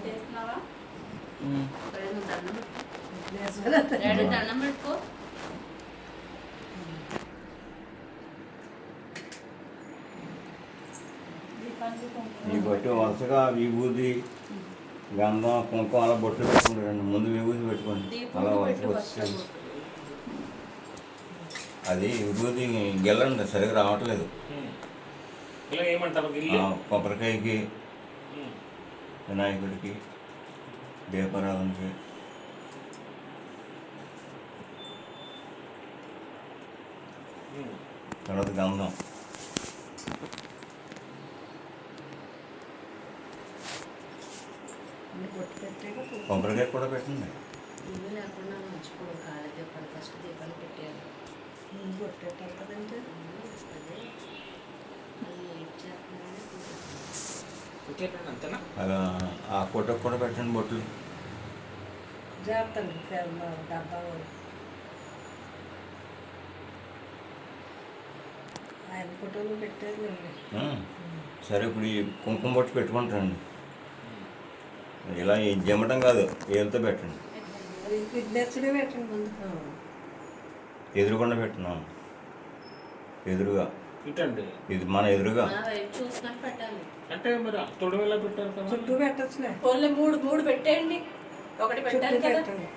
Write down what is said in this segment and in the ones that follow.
చేస్తున్నావా దండం పెట్టుకో. ఈ బొట్టు వరుసగా విభూది గంధం కుంకుమ అలా బొట్లు పెట్టుకుంటారండి. ముందు విభూది పెట్టుకోండి, అలా వరుసగా వచ్చేయండి. అది విభూది గెల్లండి, సరిగ్గా రావట్లేదు. కొబ్బరికాయకి, వినాయకుడికి, దీపారాధనకి, తర్వాత గంధం, కొబ్బరికాయ కూడా పెట్టండి. ఇల్లు లేకుండా మర్చిపోడు. కాళ్ళ దీపాలు ఫస్ట్ దీపాలు పెట్టారు. పెట్టారు కదంటే అలా ఆ ఫోటోకి కూడా పెట్టండి బొట్లు. చేస్తాను డబ్బా ఆయన ఫోటోలు పెట్టారు. సరే, ఇప్పుడు ఈ కుంకుమ బొట్టు పెట్టుకుంటారండి. ఇలా జమ్మటం కాదు, ఏళ్ళతో పెట్టండి. విఘ్నేశ్వరుడే పెట్టండి ముందు. ఎదురుకుండా పెట్టినాం, ఎదురుగా ఇటండి, ఇది మన ఎదురుగా. చూసుకొని పెట్టాలి అంటే మరి తొడిమేలా పెట్టారు కదా, చుట్టూ పెట్టచ్చులే. ఓన్లీ మూడు మూడు పెట్టేయండి. ఒకటి పెట్టాలి చుట్టూ కదా. పెట్టండి.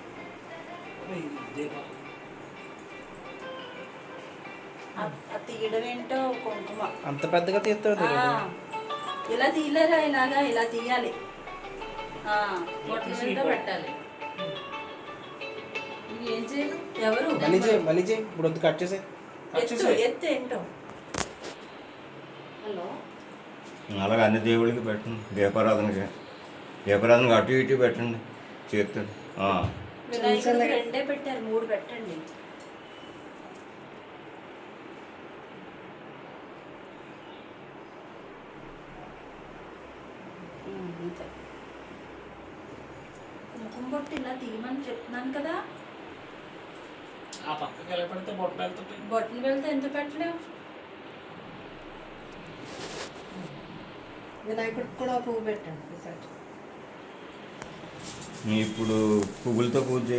తీయడం ఏంటో కుంకుమ అంత పెద్దగా తీస్తాడు. ఇలా తీయలేరా, ఇలాగా ఇలా తీయాలి. బొట్ల మీద పెట్టాలి. ఇది ఏం చేయాలి? ఎవరు మళ్ళీ చేయి ఇప్పుడు వద్దు, కట్ చేసే. ఎత్తు ఏంటో. హలో, అలాగే అన్ని దేవుళ్ళకి పెట్టండి. దీపారాధనకి అటు ఇటు పెట్టండి చేస్తాడు. వినాయకుడికి రెండే పెట్టారు, మూడు పెట్టండి. అంతే. కుంకుమ బొట్టు ఇలా తీయమని చెప్తున్నాను కదా. ఆ పక్కకి ఎలా పెడితే బొట్ట వెళ్తుంది. బొట్టలు వెళ్తే ఎందుకు పెట్టలేవు? వినాయకుడికి కూడా పువ్వు పెట్టండి. ఇప్పుడు పువ్వులతో పూజ